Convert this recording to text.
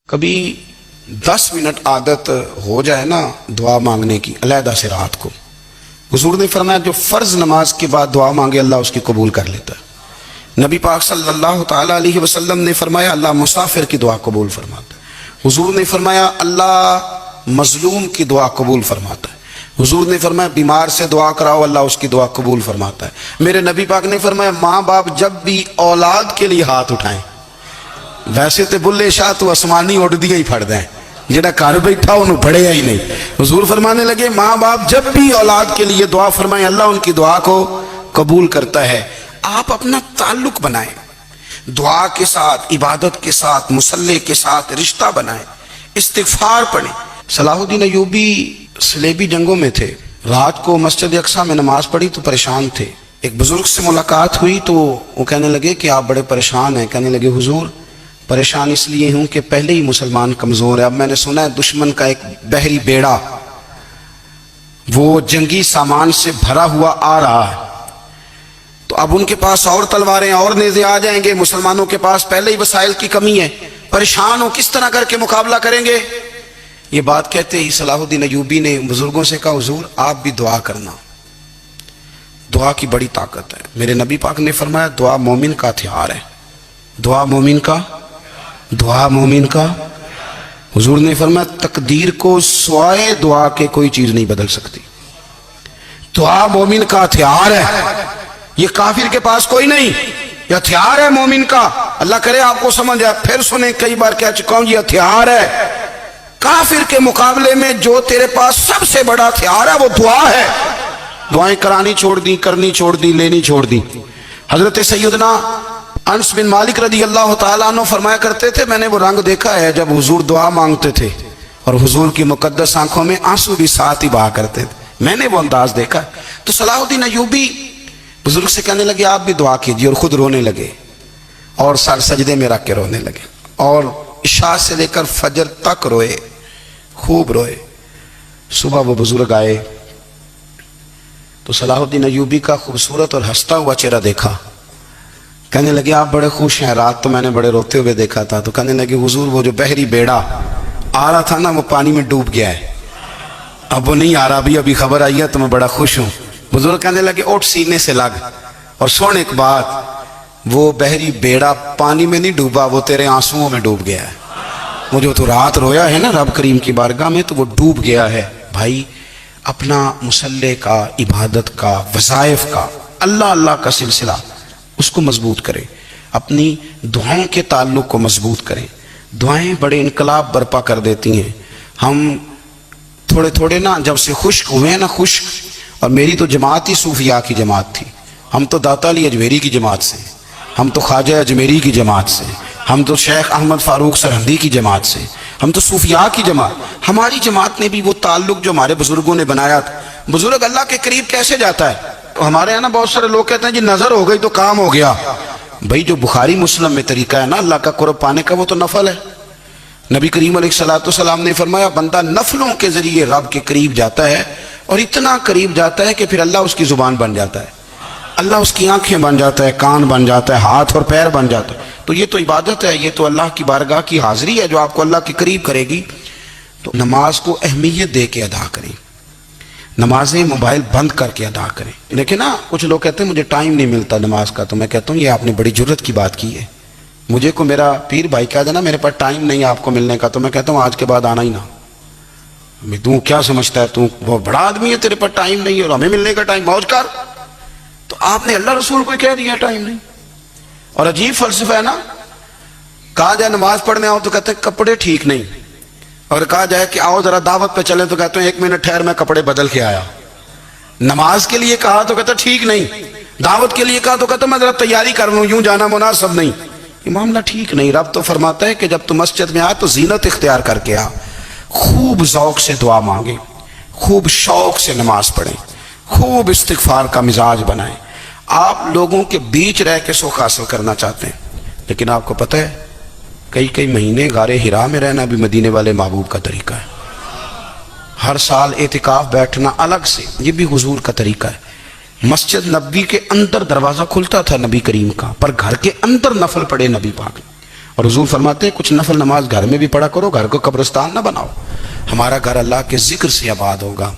کبھی 10 منٹ عادت ہو جائے نا دعا مانگنے کی علیحدہ سے رات کو، حضور نے فرمایا جو فرض نماز کے بعد دعا مانگے اللہ اس کی قبول کر لیتا ہے۔ نبی پاک صلی اللہ تعالی علیہ وسلم نے فرمایا اللہ مسافر کی دعا قبول فرماتا ہے۔ حضور نے فرمایا اللہ مظلوم کی دعا قبول فرماتا ہے۔ حضور نے فرمایا بیمار سے دعا کراؤ اللہ اس کی دعا قبول فرماتا ہے۔ میرے نبی پاک نے فرمایا ماں باپ جب بھی اولاد کے لیے ہاتھ اٹھائیں، ویسے تو بلے شاہ تو آسمانی اڑ دیا ہی پھڑ دیں، جڑا گھر بیٹھا انہوں پڑھیا ہی نہیں۔ حضور فرمانے لگے ماں باپ جب بھی اولاد کے لیے دعا فرمائیں اللہ ان کی دعا کو قبول کرتا ہے۔ آپ اپنا تعلق بنائیں، دعا کے ساتھ، عبادت کے ساتھ، مصلی کے ساتھ رشتہ بنائیں، استغفار پڑھیں۔ صلاح الدین ایوبی صلیبی جنگوں میں تھے، رات کو مسجد اقصی میں نماز پڑھی تو پریشان تھے۔ ایک بزرگ سے ملاقات ہوئی تو وہ کہنے لگے کہ آپ بڑے پریشان ہیں۔ کہنے لگے حضور پریشان اس لیے ہوں کہ پہلے ہی مسلمان کمزور ہے، اب میں نے سنا ہے دشمن کا ایک بحری بیڑا وہ جنگی سامان سے بھرا ہوا آ رہا ہے، تو اب ان کے پاس اور تلواریں اور نیزے آ جائیں گے، مسلمانوں کے پاس پہلے ہی وسائل کی کمی ہے، پریشان ہو کس طرح کر کے مقابلہ کریں گے۔ یہ بات کہتے ہی صلاح الدین ایوبی نے بزرگوں سے کہا حضور آپ بھی دعا کرنا، دعا کی بڑی طاقت ہے۔ میرے نبی پاک نے فرمایا دعا مومن کا ہتھیار ہے، دعا مومن کا، دعا مومن کا۔ حضور نے فرمایا تقدیر کو سوائے دعا کے کوئی چیز نہیں بدل سکتی، دعا مومن کا ہتھیار ہے، یہ کافر کے پاس کوئی نہیں، یہ ہتھیار ہے مومن کا۔ اللہ کرے آپ کو سمجھ آئے، پھر سنیں، کئی بار کہہ چکا ہوں یہ ہتھیار ہے۔ کافر کے مقابلے میں جو تیرے پاس سب سے بڑا ہتھیار ہے وہ دعا ہے۔ دعائیں کرانی چھوڑ دی، کرنی چھوڑ دی، لینی چھوڑ دی۔ حضرت سیدنا انس بن مالک رضی اللہ تعالیٰ عنہ فرمایا کرتے تھے میں نے وہ رنگ دیکھا ہے جب حضور دعا مانگتے تھے اور حضور کی مقدس آنکھوں میں آنسو بھی ساتھ ہی بہا کرتے تھے، میں نے وہ انداز دیکھا۔ تو صلاح الدین ایوبی بزرگ سے کہنے لگے آپ بھی دعا کیجیے، اور خود رونے لگے اور سر سجدے میں رکھ کے رونے لگے، اور عشاء سے لے کر فجر تک روئے، خوب روئے۔ صبح وہ بزرگ آئے تو صلاح الدین ایوبی کا خوبصورت اور ہنستا ہوا چہرہ دیکھا، کہنے لگے آپ بڑے خوش ہیں، رات تو میں نے بڑے روتے ہوئے دیکھا تھا۔ تو کہنے لگے حضور وہ جو بحری بیڑا آ رہا تھا نا وہ پانی میں ڈوب گیا ہے، اب وہ نہیں آ رہا، ابھی خبر آئی ہے تو میں بڑا خوش ہوں۔ بزرگ کہنے لگے اٹھ سینے سے لگ، اور سن ایک بات، وہ بحری بیڑا پانی میں نہیں ڈوبا، وہ تیرے آنسوؤں میں ڈوب گیا ہے۔ وہ جو تو رات رویا ہے نا رب کریم کی بارگاہ میں تو وہ ڈوب گیا ہے۔ بھائی اپنا مصلی کا، عبادت کا، وظائف کا، اللہ اللہ کا سلسلہ اس کو مضبوط کریں، اپنی دعاؤں کے تعلق کو مضبوط کریں۔ دعائیں بڑے انقلاب برپا کر دیتی ہیں۔ ہم تھوڑے تھوڑے نا جب سے خشک ہوئے ہیں نا، خشک، اور میری تو جماعت ہی صوفیاء کی جماعت تھی، ہم تو داتا علی اجمیری کی جماعت سے، ہم تو خواجہ اجمیری کی جماعت سے، ہم تو شیخ احمد فاروق سرہندی کی جماعت سے، ہم تو صوفیاء کی جماعت۔ ہماری جماعت نے بھی وہ تعلق جو ہمارے بزرگوں نے بنایا تھا۔ بزرگ اللہ کے قریب کیسے جاتا ہے؟ ہمارے یہاں نا بہت سارے لوگ کہتے ہیں جی نظر ہو گئی تو کام ہو گیا۔ بھائی جو بخاری مسلم میں طریقہ ہے نا اللہ کا قرب پانے کا وہ تو نفل ہے۔ نبی کریم علیہ الصلوۃ والسلام نے فرمایا بندہ نفلوں کے ذریعے رب کے قریب جاتا ہے، اور اتنا قریب جاتا ہے کہ پھر اللہ اس کی زبان بن جاتا ہے، اللہ اس کی آنکھیں بن جاتا ہے، کان بن جاتا ہے، ہاتھ اور پیر بن جاتا ہے۔ تو یہ تو عبادت ہے، یہ تو اللہ کی بارگاہ کی حاضری ہے جو آپ کو اللہ کے قریب کرے گی۔ تو نماز کو اہمیت دے کے ادا کریں، نمازیں موبائل بند کر کے ادا کریں۔ لیکن نا کچھ لوگ کہتے ہیں مجھے ٹائم نہیں ملتا نماز کا، تو میں کہتا ہوں یہ آپ نے بڑی جرت کی بات کی ہے۔ مجھے کو میرا پیر بھائی کہہ دینا میرے پاس ٹائم نہیں ہے آپ کو ملنے کا، تو میں کہتا ہوں آج کے بعد آنا ہی نہ۔ میں تو کیا سمجھتا ہے تو بہت بڑا آدمی ہے، تیرے پاس ٹائم نہیں ہے اور ہمیں ملنے کا ٹائم، موج کر۔ تو آپ نے اللہ رسول کو کہہ دیا ٹائم نہیں۔ اور عجیب فلسفہ ہے نا، کہا جائے نماز پڑھنے آؤ تو کہتے ہیں کپڑے ٹھیک نہیں، اور کہا جائے کہ آؤ ذرا دعوت پہ چلیں تو کہتے ہیں ایک منٹ ٹھہر میں کپڑے بدل کے آیا۔ نماز کے لیے کہا تو کہتا ٹھیک نہیں، دعوت کے لیے کہا تو کہتا میں ذرا تیاری کر لوں، یوں جانا مناسب نہیں۔ یہ معاملہ ٹھیک نہیں۔ رب تو فرماتا ہے کہ جب تم مسجد میں آ تو زینت اختیار کر کے آ، خوب ذوق سے دعا مانگیں، خوب شوق سے نماز پڑھیں، خوب استغفار کا مزاج بنائیں۔ آپ لوگوں کے بیچ رہ کے سکھ حاصل کرنا چاہتے ہیں، لیکن آپ کو پتہ ہے کئی مہینے غار حرا میں رہنا بھی مدینے والے محبوب کا طریقہ ہے۔ ہر سال اعتکاف بیٹھنا الگ سے، یہ بھی حضور کا طریقہ ہے۔ مسجد نبی کے اندر دروازہ کھلتا تھا نبی کریم کا، پر گھر کے اندر نفل پڑے نبی پاک نے، اور حضور فرماتے ہیں کچھ نفل نماز گھر میں بھی پڑھا کرو, گھر کو قبرستان نہ بناؤ. ہمارا گھر اللہ کے ذکر سے آباد ہوگا.